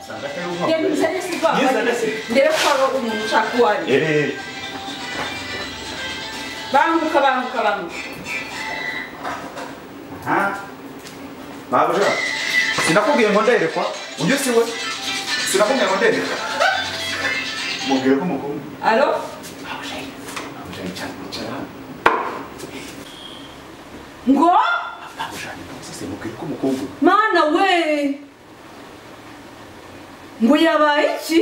Sanga atari umuntu. Ngeni msanye sipa. Ndebe kwa umuntu ushakwaye. Banguka. Ha? Babuja. Sinakubwiye ngo nderekwa. Ujye siwe. Sinakubwiye ngo nderekwa. Mubwire ko mukuru. Allo? Babuja cyane. Ngo? Babuja sisi mubwire ko mukuru. Mana we. Ngo yabaye iki?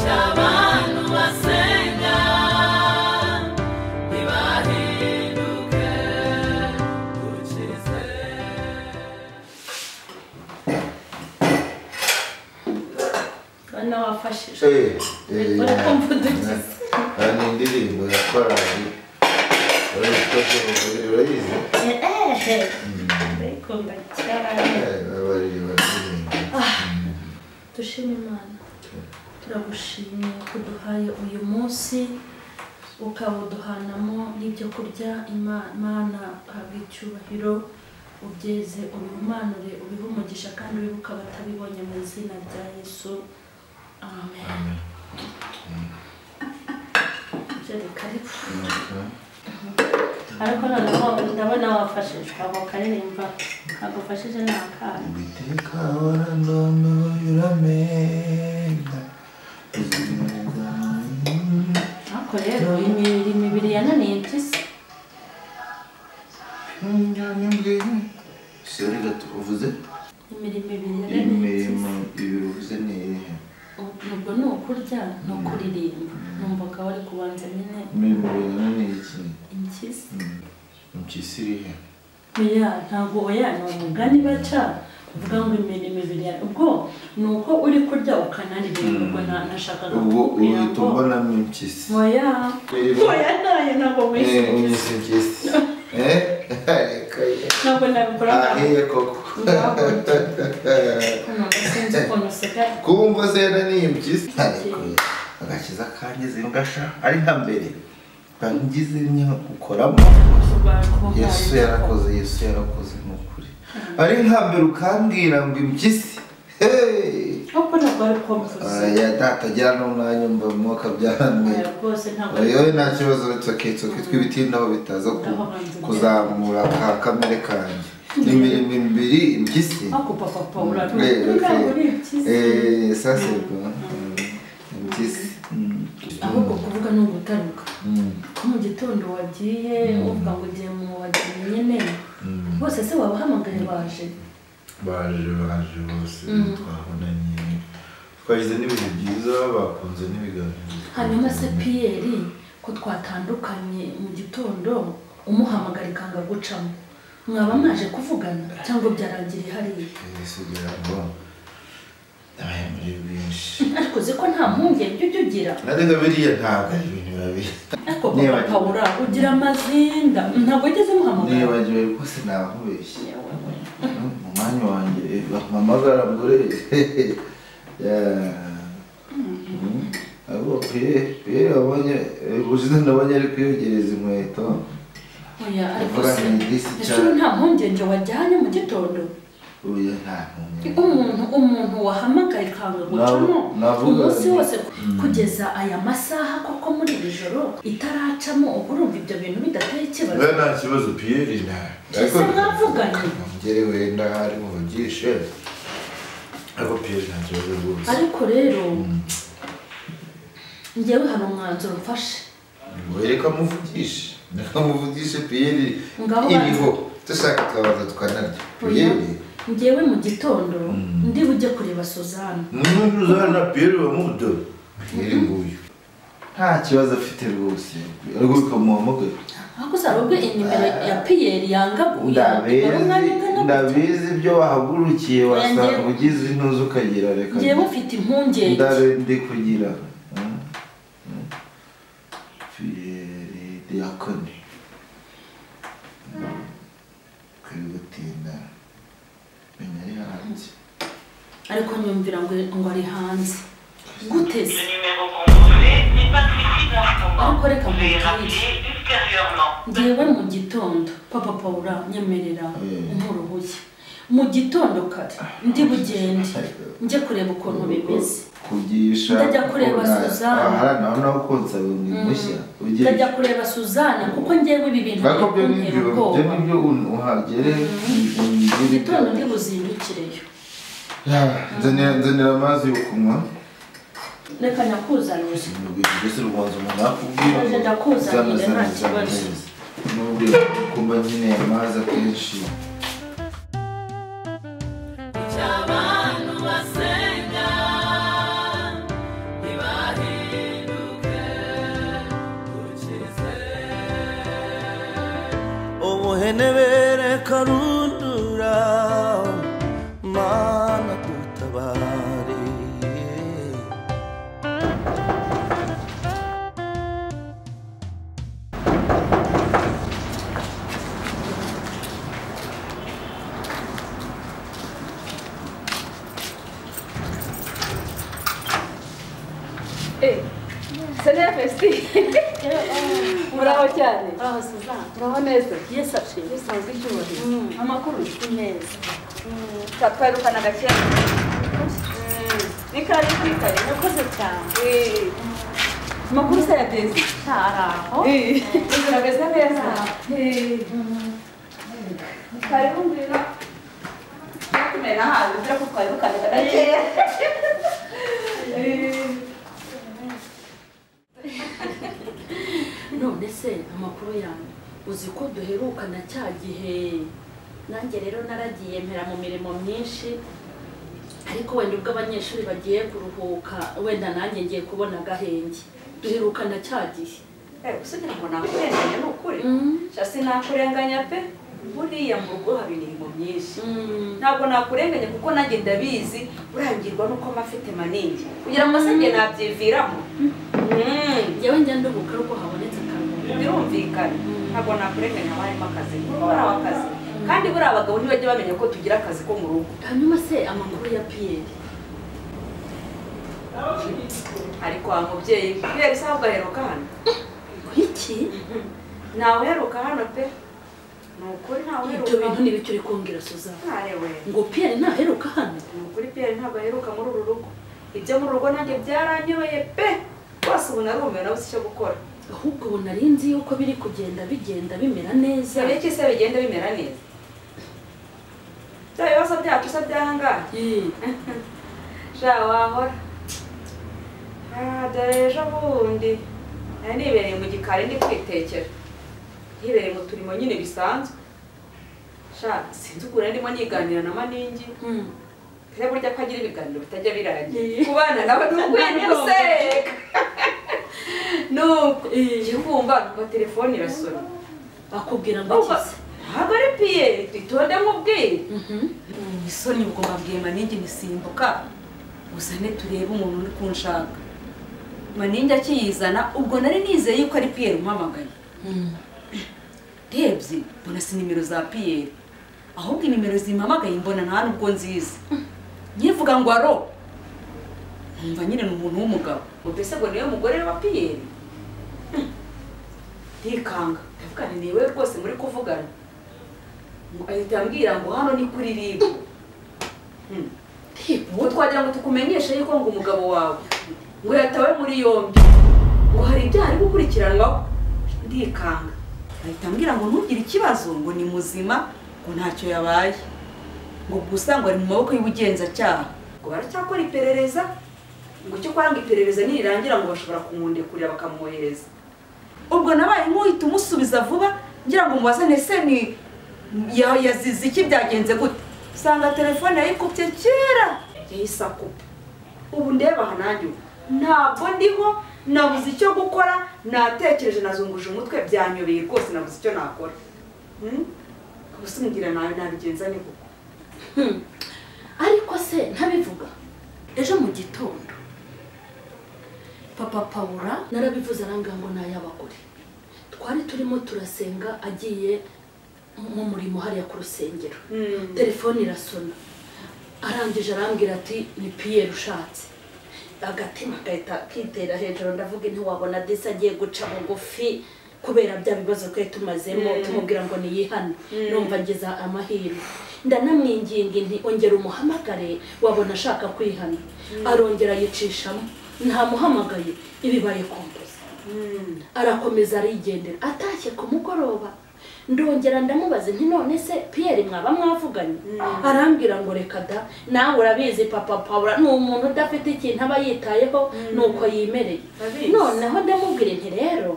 Abantu basenga ntibahinduke ukize. Bana wafashije. Uriko mvudukiza. Ani indirimbo yakoranye. Urayizi? Ndayikunda cyane. Dushime Imana. Turagushimiye kuduhaye uyu munsi ukabuduhanamo n'ibyo kurya. Imana habwa icyubahiro ubyeze ubihumanure ubihe umugisha kandi wibuka batabibonye mu izina rya Yesu amen. Jere karibu. Ariko noneho ndabona wafashijwe abo karirimba kagufashije n'akana. Biteka warandono yuramenda. Ako rero imibiri yananiye impyisi. Seri gatuvuze? Imirimo ibiri uvuze ni iyihe? Nubwo ni ukurya no kuririmba. Numvaga wari kubanza nyine. Imibiri yananiye iki? Impyisi. Impyisi irihe? Oya ntabwo oya ni umugani baca uvuga ngo imirimo ibiri ubwo nuko uri kurya ukanaririmba ubwo nashakaga kukubwira ngo ubonamo impyisi. Oya nayo ntabwo wese impyisi. Ntabwo nabikora ahiye koko. Sinzi ukuntu useka. Kumva se yananiye impyisi. Agakiza kangize ngasha ari nka mbere. Bangize nyo gukoramo. Yesu yarakoze n'ukuri. Ari nka mbere ukambwira ngo impyisi. Uko ntabwo ari ko mvuze. Ya datagira n'umwanya mba mwaka byaranwe. Rwose ntabwo. Yowe nta kibazo tsoke twibitindaho bitaza kuzamura ka kamere kanje. Imirimo ibiri impyisi. Ako papa urabona. Sasa impyisi. Ahubwo kuvuga no gutaruka. Ko mu gitondo wagiye uvuga ngo ugiye mu wagiye nyene. Bose se wabahamagaye baje. Baje bose twabonanye. Twagize n'ibintu byiza bakunze n'ibiganiro. Hanyuma se Pierre ko twatandukanye mu gitondo umuhamagara ikanga gucamo. Mwaba mwaje kuvugana cyangwa byarangiriye hariya? Sugira ngo muri binshi. Ariko ze ko nta mpungenge ujye ugira. Narega biriya ntabwo ari ibintu babi. Ariko Paula ugira amazinda ntabwo ugeze muhamagara. Nibagiwe rwose nabahubeshye. Mu mwanya wanjye bampamagara ngore. Abo Pierre wabonye ubushize ndabonye ari kwiyogereza inkweto. Oya ariko se nta mpungenge wajyanye mu gitondo. Oya nta mpungenge. Umuntu wahamagaye ikanga gucamo umunsi wose kugeza aya masaha koko muri iri joro itaracamo urumva ibyo bintu bidateye ikibazo. Nta kibazo Pierre nta. Ariko mwavuganye. Ngere wenda hari muvugishe. Ariko Pierre nta kibazo rwose. Ariko rero njyewe hano umwanzuro mfashe. Wereka muvugishe. Nakamuvugishe Pierre iriho. Dushaka twabaza tukanarya. Pierre njyewe mu gitondo ndi bujye kureba Suzanne. Suzanne Pierre wa mudo. Pierre nguyu. Nta kibazo afite rwose. Ariko kamuhamagaye. Ako sarobwe inimero ya Pierre yangaguye. Ndabizi ibyo wahagurukiye wasanga ugize intuzo ukagira reka. Njyewe mfite impungenge. Ndi kugira. Pierre diakoni. Kwibutinda. Menyari hanze. Ariko nyumvira ngo ari hanze. Guteze. Ariko reka mubwire. Njyewe mu gitondo Papa Paula nyemerera umuruhuye. mu gitondo kare ndi bugende njye kureba ukuntu bimeze kugisha ndajya kureba Suzana naho konsa ni mushya ndajya kureba Suzana kuko ngewe ibi bintu byo nibyo uhagere mu gitondo ndi buzindukireyo nzanira amazi yo kunywa reka nyakuzanire mbese urubanza umuntu akubwira ndakuzanire nta kibazo n'ubwo kumba nyine amazi akenshi cy'abantu basenga ntibahinduke ukize ubuhenebere karundura mana dutabare Senya Festi. Muraho cyane. aho Suzana Muraho neza. Yesu ashimwe Bisanzwe icyubahiro. amakuru ni meza Twatwarukana gake. Ni kare kwikare. nakoze cyane Amakuru se ya Desi. araho Urageze neza. Karibu ngwino. Nakumena hawe ndira ko twatwarukana gake. none se amakuru yanyu uzi ko duherukana cya gihe nanjye rero naragiye mpera mu mirimo myinshi ariko wenda ubwo abanyeshuri bagiye kuruhuka wenda nanjye ngiye kubona agahenge duherukana cya gihe Usugira ngo nakurenganya ni ukuri. Shasi nakurenganya pe. Buriya mu rugo haba imirimo myinshi. Ntabwo nakurenganya kuko nanjye ndabizi urangirwa nuko mafite manini. Kugira ngo se njye nabyiviramo. njyewe njya nduhuka ari uko habonetse akaruhuko Birumvikana. Ntabwo nakurenganya harimo akazi. Kuko bari akazi. Kandi buri abagabo ntibajya bamenya ko tugira akazi ko mu rugo. hanyuma se amakuru ya Pierre Ariko wa mubyeyi Pierre isaha ugaheruka hano. iki Nawe uheruka hano pe. Ni ukuri ntawe uheruka. ibyo bintu n'ibicyo uri kumbwira Suzana Ntarewe. ngo Pierre ntaheruka hano Ni ukuri Pierre ntabwo aheruka muri uru rugo. Ibyo mu rugo nanjye byaranyobeye pe. Bose ubu narumiwe nabuze icyo gukora. ahubwo ubu nari nzi yuko biri kugenda bimera neza Sabe iki se bigenda bimera neza? Bya bibazo byacu se byahangaha. Sha wahora. Dore ejo bundi nari nibereye mu gikari ndi kwitekera. Hibereye mu turimo nyine bisanzwe. Sha sinzi ukuntu ndimo niganira na Maningi. Kare burya ko agira ibiganiro bitajya birangira. Ku bana nabo n'ukwiye guseka. Nuko ngiye kumva ngo telefone irasona. bakubwira ngo kize Ntabwo ari Pierre itonde mubwire. Isoni ubwo mbabwiye Maningi nisimbuka. Uzane turebe umuntu uri kunshaka. Maningi akiyizana ubwo nari nizeye yuko ari Pierre umpamagaye. Rebye mbona si nimero za Pierre. Ahubwo inimero zimpamagaye mbona nta nubwo nziza. Nyivuga ngo aro. Numva nyine ni umuntu w'umugabo. Mbese ngo niwe mugore wa Pierre. Ndikanga. Ndavuga nti niwe rwose muri kuvugana. Ngo ahita ambwira ngo hano ni kuri ribu. Ngo twagira ngo tukumenyeshe yuko ngo umugabo wawe ngo yatawe muri yombi. Ngo hari ibyaha ari gukurikiranwaho. Ndikanga. Ahita ambwira ngo ntugire ikibazo ngo ni muzima ngo ntacyo yabaye. Ngo gusa ngo ari mu maboko y'ubugenzacyaha. Ngo baracyakora iperereza. Ngo cyo kwanga iperereza nirirangira ngo bashobora kumwundekurira bakamwohereza. Ubwo nabaye nk'uhita umusubiza vuba ngira ngo mubaze nese ni yazize iki byagenze gute. Sanga telefone yayikupye kera yahise akupa. Ubu ndeba hananjye ntabwo ndiho nabuze icyo gukora natekereje nazunguje umutwe byanyobeye rwose nabuze icyo nakora. Gusumbwira nawe nabigenza ni kuko. ariko se ntabivuga ejo mu gitondo papa Paula narabivuze aranga ngo n'ay'abagore twari turimo turasenga agiye mu murimo hariya ku rusengero telefone irasona arangije arambwira ati ni Pierre ushatse agatima gahita kitera hejuru ndavuga nti wabona Desi agiye guca bugufi kubera bya bibazo twe tumazemo tumubwira ngo niyihane numva ngeza amahirwe ndanamwinginga nti ongera umuhamagare wabona ashaka kwihana arongera yicishamo ntamuhamagaye ibibaye kompoza arakomeza arigendera atashye ku mugoroba ndongera ndamubaza nti none se Pierre mwaba mwavuganye arambwira ngo reka da nawe urabizi papa Paula ni umuntu udafite ikintu aba yitayeho nuko yimereye noneho ndamubwira nti rero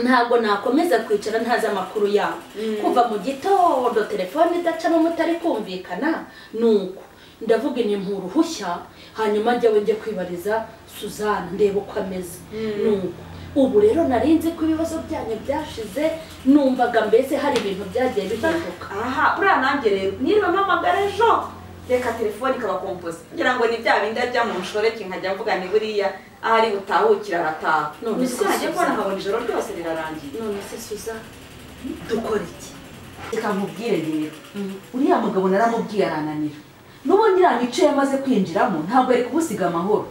ntabwo nakomeza kwicara ntazi amakuru yawe kuva mu gitondo telefone idacamo mutari kumvikana nuko ndavuga ni mpuruhushya hanyuma njyewe njye kwibariza Suzanne ndeba uko ameze nuko ubu rero narinzi ko ibibazo byanyu byashize numvaga mbese hari ibintu byagiye bihinduka aha uriya nanjye rero niba mpamagara ejo reka telefone ikaba kompoza ngira ngo ni bya bindi ajya mu nshoreke nkajya mvuga ni buriya ahari butahukira arataha none se najya kubona nkabona ijoro ryose rirarangiye none se Suzanne dukora iki reka nkubwire rero uriya mugabo naramubwiye arananira n'ubundi iriya mico yamaze kwinjiramo ntabwo ari kubusiga amahoro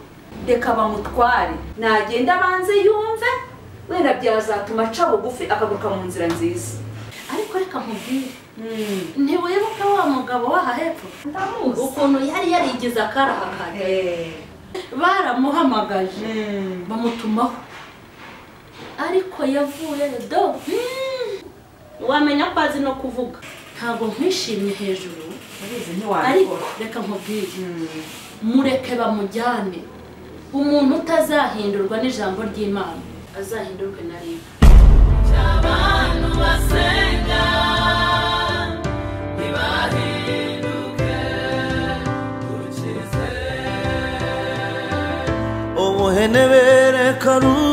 reka bamutware nagenda abanze yumve wenda byazatuma aca bugufi akaguruka mu nzira nziza ariko reka nkubwire ntiwibuka wa mugabo waha hepfo ndamuzi ukuntu yari yarigize akarahakana baramuhamagaje bamutumaho ariko yavuye do wamenya ko azi no kuvuga ntabwo nkwishimye hejuru ariko reka nkubwire mureke bamujyane umuntu utazahindurwa n'ijambo ry'Imana azahindurwe na riba cy'abantu basenga ntibahinduke ukize ubuhenebere karundu